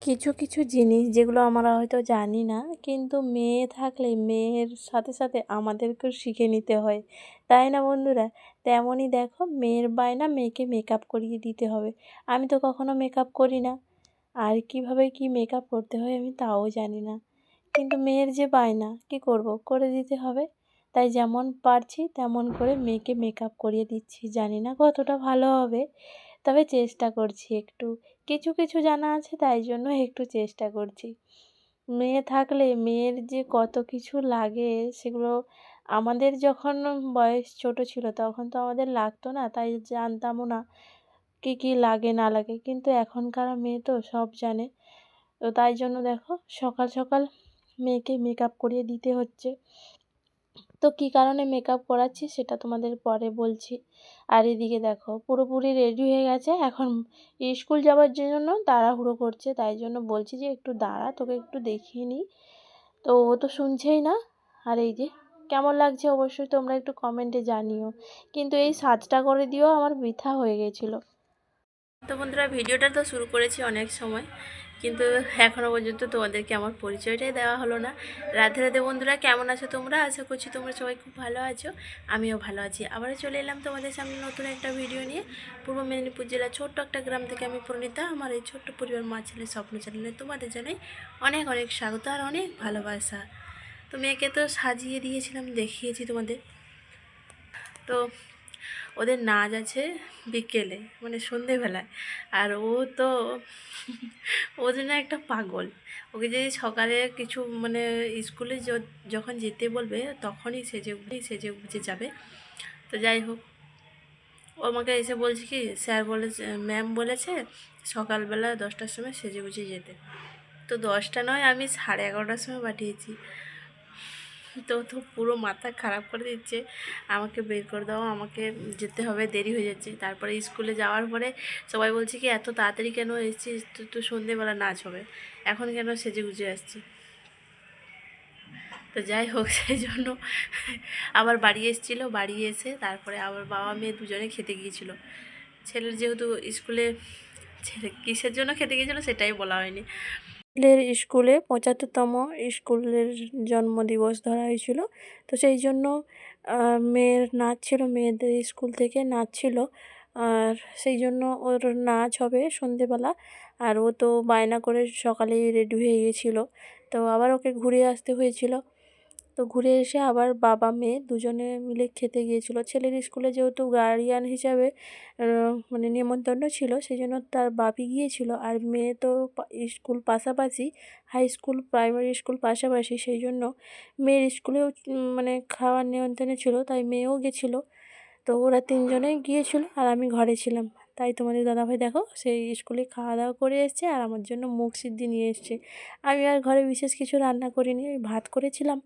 কিছু কিছু জিনিস যেগুলো আমরা হয়তো জানি না, কিন্তু মেয়ে থাকলে মেয়ের সাথে সাথে আমাদেরকেও শিখে নিতে হয়, তাই না বন্ধুরা? তেমনই দেখো, মেয়ের বায়না মেয়েকে মেকআপ করিয়ে দিতে হবে। আমি তো কখনো মেকআপ করি না, আর কিভাবে কি মেকআপ করতে হয় আমি তাও জানি না, কিন্তু মেয়ের যে বায়না কি করব, করে দিতে হবে। তাই যেমন পারছি তেমন করে মেয়েকে মেকআপ করিয়ে দিচ্ছি। জানি না কতটা ভালো হবে, তবে চেষ্টা করছি একটু। কিছু কিছু জানা আছে, তাই জন্য একটু চেষ্টা করছি। মেয়ে থাকলে মেয়ের যে কত কিছু লাগে সেগুলো আমাদের যখন বয়স ছোট ছিল তখন তো আমাদের লাগতো না, তাই জানতামও না কি কি লাগে না লাগে। কিন্তু এখনকার মেয়ে তো সব জানে। তো তাই জন্য দেখো, সকাল সকাল মেয়েকে মেকআপ করিয়ে দিতে হচ্ছে। তো কী কারণে মেকআপ করাচ্ছি সেটা তোমাদের পরে বলছি। আর এদিকে দেখো, পুরোপুরি রেডি হয়ে গেছে, এখন স্কুল যাওয়ার জন্য তাড়াহুড়ো করছে। তাই জন্য বলছি যে একটু দাঁড়া, তোকে একটু দেখিয়ে নিই। তো ও তো শুনছেই না। আর এই যে কেমন লাগছে অবশ্যই তোমরা একটু কমেন্টে জানিও, কিন্তু এই সাজটা করে দিও আমার বৃথা হয়ে গেছিলো। তো বন্ধুরা, ভিডিওটা তো শুরু করেছি অনেক সময়, কিন্তু এখনও পর্যন্ত তোমাদেরকে আমার পরিচয়টাই দেওয়া হলো না। রাধে রাধে বন্ধুরা, কেমন আছো তোমরা? আশা করছি তোমরা সবাই খুব ভালো আছো, আমিও ভালো আছি। আবারও চলে এলাম তোমাদের সামনে নতুন একটা ভিডিও নিয়ে। পূর্ব মেদিনীপুর জেলার ছোট্ট একটা গ্রাম থেকে আমি প্রণীতা। আমার এই ছোট্ট পরিবার মা ছেলে স্বপ্ন চ্যানেলে তোমাদের জানাই অনেক অনেক স্বাগত আর অনেক ভালোবাসা। তো মেয়েকে তো সাজিয়ে দিয়েছিলাম, দেখিয়েছি তোমাদের। তো ওদের নাচ আছে বিকেলে, মানে সন্ধেবেলায়। আর ও তো ও যেন একটা পাগল। ওকে যদি সকালে কিছু মানে স্কুলে যখন যেতে বলবে তখনই সেজে গুজে যাবে। তো যাই হোক, ও আমাকে এসে বলছে কি, স্যার বলেছে, ম্যাম বলেছে সকালবেলা 10টার সময় সেজে গুজে যেতে। তো 10টা নয়, আমি 11:30টার সময় পাঠিয়েছি। তো তো পুরো মাথা খারাপ করে দিচ্ছে, আমাকে বের করে দাও, আমাকে যেতে হবে, দেরি হয়ে যাচ্ছে। তারপরে স্কুলে যাওয়ার পরে সবাই বলছে কি, এত তাড়াতাড়ি কেন এসেছিস, তো সন্ধেবেলা নাচ হবে, এখন কেন সেজে গুজে আসছি। তো যাই হোক, সেই জন্য আবার বাড়ি এসেছিলো। বাড়ি এসে তারপরে আবার বাবা মেয়ে দুজনে খেতে গিয়েছিলো। ছেলের যেহেতু স্কুলে, ছেলে কিসের জন্য খেতে গিয়েছিলো সেটাই বলা হয়নি। ছেলের স্কুলে 75তম স্কুলের জন্মদিবস ধরা হয়েছিল, তো সেই জন্য মেয়ের নাচ ছিল, মেয়েদের স্কুল থেকে নাচ ছিল। আর সেই জন্য ওর নাচ হবে সন্ধেবেলা। আর ও তো বায়না করে সকালেই রেডি হয়ে গিয়েছিলো, তো আবার ওকে ঘুরে আসতে হয়েছিল। তো ঘুরে এসে আবার বাবা মেয়ে দুজনে মিলে খেতে গিয়েছিলো। ছেলের স্কুলে যেহেতু গার্ডিয়ান হিসাবে মানে নেমন্তন্ন ছিল, সেই জন্য তার বাপি গিয়েছিল। আর মেয়ে তো স্কুল পাশাপাশি, হাই স্কুল প্রাইমারি স্কুল পাশাপাশি, সেই জন্য মেয়ের স্কুলেও মানে খাওয়ার নিমন্ত্রণে ছিল, তাই মেয়েও গেছিলো। তো ওরা তিনজনেই গিয়েছিলো আর আমি ঘরে ছিলাম। তাই তোমাদের দাদাভাই দেখো, সেই স্কুলে খাওয়া দাওয়া করে এসছে আর আমার জন্য মুগ সিদ্ধি নিয়ে এসছে। আমি আর ঘরে বিশেষ কিছু রান্না করিনি, ওই ভাত করেছিলাম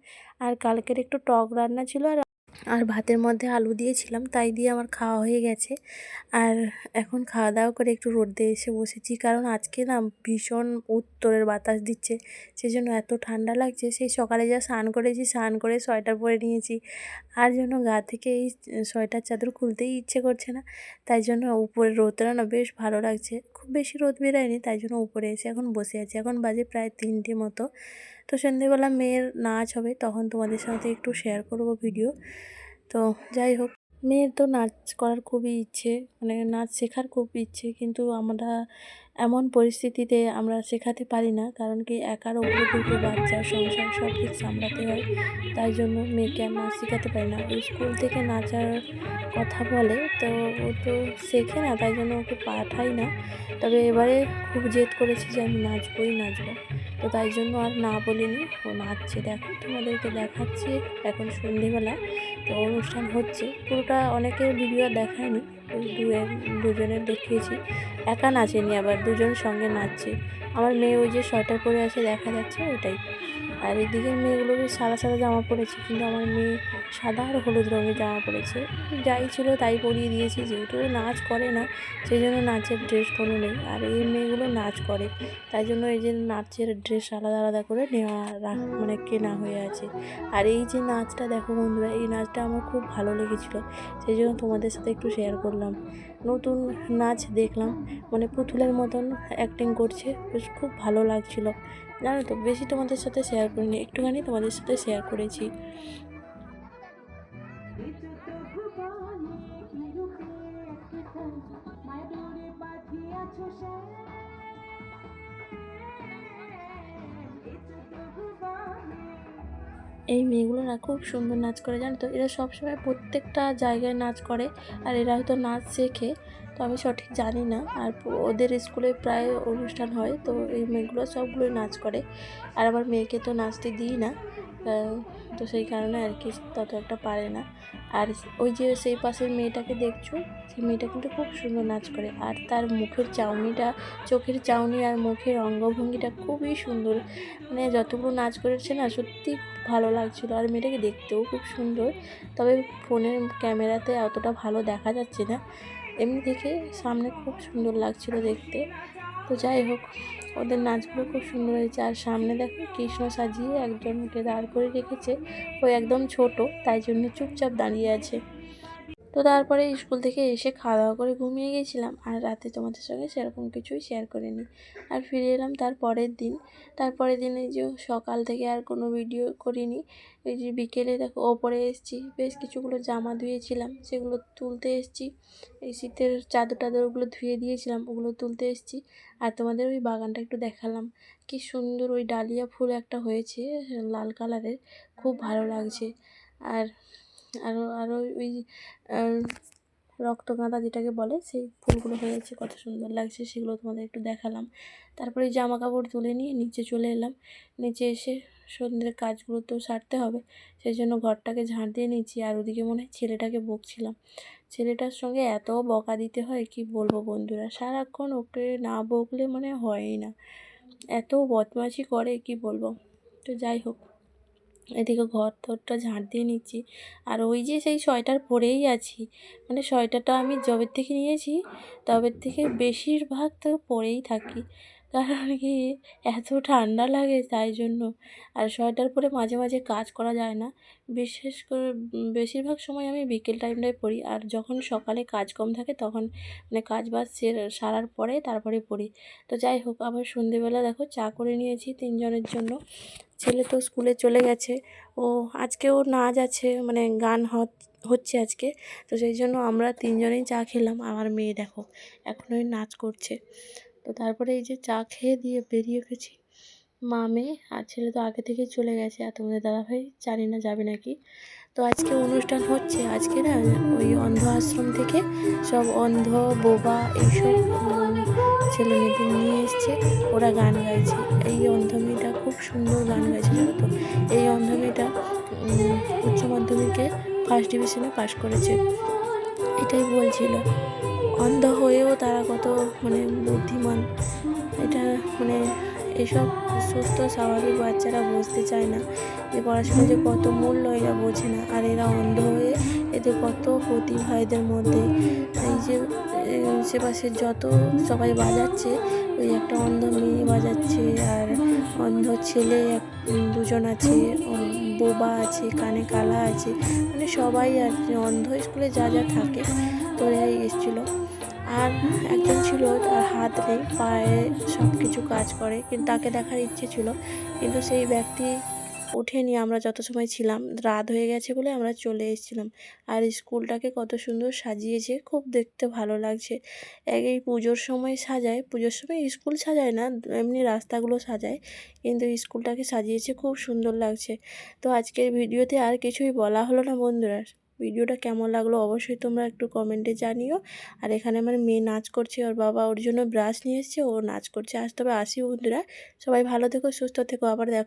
আর কালকের একটু টক রান্না ছিল, আর ভাতের মধ্যে আলু দিয়েছিলাম, তাই দিয়ে আমার খাওয়া হয়ে গেছে। আর এখন খাওয়া দাওয়া করে একটু রোদে এসে বসেছি, কারণ আজকে না ভীষণ উত্তরের বাতাস দিচ্ছে, সেই জন্য এত ঠান্ডা লাগছে। সেই সকালে যা স্নান করেছি, স্নান করে সোয়েটার পরে নিয়েছি, আর জন্য গা থেকে এই সোয়েটার চাদর খুলতেই ইচ্ছে করছে না। তাই জন্য উপরে রোদটা না বেশ ভালো লাগছে, খুব বেশি রোদ বেরোয়নি, তাই জন্য উপরে এসে এখন বসে আছি। এখন বাজে প্রায় 3টে মতো। তো সন্ধ্যেবেলা মেয়ের নাচ হবে, তখন তোমাদের সাথে একটু শেয়ার করব ভিডিও। তো যাই হোক, মেয়ের তো নাচ করার খুবই ইচ্ছে, মানে নাচ শেখার খুব ইচ্ছে, কিন্তু আমরা এমন পরিস্থিতিতে আমরা শেখাতে পারি না, কারণ কি একার উপরে 2টো বাচ্চা, সংসার সব দিক সামলাতে হয়। তাই জন্য মেয়েকে আর নাচ শেখাতে পারি না। ওই স্কুল থেকে নাচার কথা বলে, তো ও তো শেখে না, তাই জন্য ওকে পাঠাই না। তবে এবারে খুব জেদ করেছে যে আমি নাচবই নাচবো, তো তাই জন্য আর না বলিনি। ও নাচছে, দেখো তোমাদেরকে দেখাচ্ছি। এখন সন্ধেবেলা, তো অনুষ্ঠান হচ্ছে, পুরোটা অনেকের ভিডিও দেখায়নি, ওই দুজনের দেখিয়েছি। একা নাচেনি, আবার দুজন সঙ্গে নাচছে। আমার মেয়ে ওই যে সোয়েটার পরে আছে দেখা যাচ্ছে, ওটাই। আর এদিকের মেয়েগুলো বেশ সাদা সাদা জামা পরেছে, কিন্তু আমার মেয়ে সাদা আর হলুদ রঙের জামা পরেছে। যাই ছিল তাই পরিয়ে দিয়েছি, যেহেতু নাচ করে না সেই জন্য নাচের ড্রেস কোনো নেই। আর এই মেয়েগুলো নাচ করে, তাই জন্য এই যে নাচের ড্রেস আলাদা আলাদা করে নেওয়া মানে কেনা হয়ে আছে। আর এই যে নাচটা দেখো বন্ধুরা, এই নাচটা আমার খুব ভালো লেগেছিলো, সেই জন্য তোমাদের সাথে একটু শেয়ার করলাম। নতুন নাচ দেখলাম, মানে পুতুলের মতন অ্যাক্টিং করছে, বেশ খুব ভালো লাগছিল। জানো তো, বেশি তোমাদের সাথে শেয়ার করিনি, একটুখানি তোমাদের সাথে শেয়ার করেছি। এই মেয়েগুলো না খুব সুন্দর নাচ করে, জানো তো। এরা সবসময় প্রত্যেকটা জায়গায় নাচ করে, আর এরা হয়তো নাচ শেখে, তো আমি সঠিক জানি না। আর ওদের স্কুলে প্রায় অনুষ্ঠান হয়, তো এই মেয়েগুলো সবগুলোই নাচ করে। আর আমার মেয়েকে তো নাচতে দিই না, তো সেই কারণে আর কি তত একটা পারে না। আর ওই যে সেই পাশের মেয়েটাকে দেখছো, সেই মেয়েটা কিন্তু খুব সুন্দর নাচ করে, আর তার মুখের চাউনিটা, চোখের চাউনি আর মুখের অঙ্গভঙ্গিটা খুবই সুন্দর। মানে যতগুলো নাচ করেছে না, সত্যি ভালো লাগছিলো। আর মেয়েটাকে দেখতেও খুব সুন্দর, তবে ফোনের ক্যামেরাতে অতটা ভালো দেখা যাচ্ছে না, এমনি থেকে সামনে খুব সুন্দর লাগছিলো দেখতে। তো যাই হোক, ওদের নাচগুলো খুব সুন্দর হয়েছে। আর সামনে দেখো কৃষ্ণ সাজিয়ে একজনকে দাঁড় করে রেখেছে, ও একদম ছোট, তাই জন্য চুপচাপ দাঁড়িয়ে আছে। তো তারপরে স্কুল থেকে এসে খাওয়া দাওয়া করে ঘুমিয়ে গেছিলাম, আর রাতে তোমাদের সঙ্গে সেরকম কিছুই শেয়ার করিনি। আর ফিরে এলাম তারপরের দিন এই যে সকাল থেকে আর কোনো ভিডিও করিনি। এই যে বিকেলে দেখো ওপরে এসেছি, বেশ কিছুগুলো জামা ধুয়েছিলাম সেগুলো তুলতে এসেছি। এই শীতের চাদর টাদরগুলো ধুয়ে দিয়েছিলাম, ওগুলো তুলতে এসেছি। আর তোমাদের ওই বাগানটা একটু দেখালাম, কি সুন্দর ওই ডালিয়া ফুল একটা হয়েছে লাল কালারের, খুব ভালো লাগছে। আর আরও আরও ওই রক্তগাঁদা যেটাকে বলে, সেই ফুলগুলো হয়েছে, কত সুন্দর লাগছে, সেগুলো তোমাদের একটু দেখালাম। তারপরে জামা কাপড় তুলে নিয়ে নিচে চলে এলাম। নিচে এসে সন্ধ্যের কাজগুলো তো সারতে হবে, সেই জন্য ঘরটাকে ঝাঁট দিয়ে নিচ্ছি। আর ওদিকে মনে হয় ছেলেটাকে বকছিলাম, ছেলেটার সঙ্গে এত বকা দিতে হয় কি বলবো বন্ধুরা, সারাক্ষণ ওকে না বকলে মানে হয়ই না, এত বদমাইশি করে কি বলবো। তো যাই হোক, এদিকে ঘর টরটা ঝাঁট দিয়ে নিচ্ছি। আর ওই যে সেই সোয়েটার পরেই আছি, মানে সোয়েটারটা আমি যবের থেকে নিয়েছি তবের থেকে বেশিরভাগ তো পরেই থাকি, কারণ কি এত ঠান্ডা লাগে তাই জন্য। আর সোয়েটার পরে মাঝে মাঝে কাজ করা যায় না, বিশেষ করে বেশিরভাগ সময় আমি বিকেল টাইমটায় পরি, আর যখন সকালে কাজ কম থাকে তখন মানে কাজ বাজ সারার পরে তারপরে পরি। তো যাই হোক, আবার সন্ধেবেলা দেখো চা করে নিয়েছি 3 জনের জন্য। ছেলে তো স্কুলে চলে গেছে, ও আজকেও নাচ আছে, মানে গান হচ্ছে আজকে, তো সেই জন্য আমরা 3 জনেই চা খেলাম। আমার মেয়ে দেখো এখনোই নাচ করছে। তো তারপরে এই যে চা খেয়ে দিয়ে বেরিয়ে গেছি মা মেয়ে, আর ছেলে তো আগে থেকেই চলে গেছে, আর তোমাদের দাদাভাই জানি না যাবে নাকি। তো আজকে অনুষ্ঠান হচ্ছে, আজকে না ওই অন্ধ আশ্রম থেকে সব অন্ধ বোবা এইসব ছেলে মেয়েদের নিয়ে এসছে, ওরা গান গাইছে। এই অন্ধ মেয়েটা খুব সুন্দর গান গাইছে, জানো তো। এই অন্ধ মেয়েটা উচ্চ মাধ্যমিকে ফার্স্ট ডিভিশনে পাশ করেছে, এটাই বলছিল। অন্ধ হয়েও তারা কত মানে বুদ্ধিমান, এটা মানে এসব সুস্থ স্বাভাবিক বাচ্চারা বুঝতে চায় না যে পড়াশোনা যে কত মূল্য, এরা বোঝে না। আর এরা অন্ধ হয়ে এদের কত প্রতিভা এদের মধ্যে। এই যে আশেপাশের যত সবাই বাজাচ্ছে, ওই একটা অন্ধ মেয়ে বাজাচ্ছে, আর অন্ধ ছেলে দুজন আছে, বোবা আছে, কানে কালা আছে, মানে সবাই আর কি অন্ধ স্কুলে যা যা থাকে, তো এরাই এসেছিলো। আর একজন ছিল, তার হাত নেই, পায়ে সব কিছু কাজ করে, কিন্তু তাকে দেখার ইচ্ছে ছিল, কিন্তু সেই ব্যক্তি ওঠেনি। আমরা যত সময় ছিলাম রাত হয়ে গেছে বলে আমরা চলে এসেছিলাম। আর স্কুলটাকে কত সুন্দর সাজিয়েছে, খুব দেখতে ভালো লাগছে। এই পুজোর সময় সাজায়, পুজোর সময় স্কুল সাজায় না, এমনি রাস্তাগুলো সাজায়, কিন্তু স্কুলটাকে সাজিয়েছে, খুব সুন্দর লাগছে। তো আজকের ভিডিওতে আর কিছুই বলা হলো না বন্ধুরা, ভিডিওটা কেমন লাগলো অবশ্যই তোমরা একটু কমেন্টে জানিও। আর এখানে আমার মেয়ে নাচ করছে, ওর বাবা ওর জন্য ব্রাশ নিয়ে এসেছে, ও নাচ করছে। আজ তবে আসি বন্ধুরা, সবাই ভালো থেকো, সুস্থ থেকো, আবার দেখো।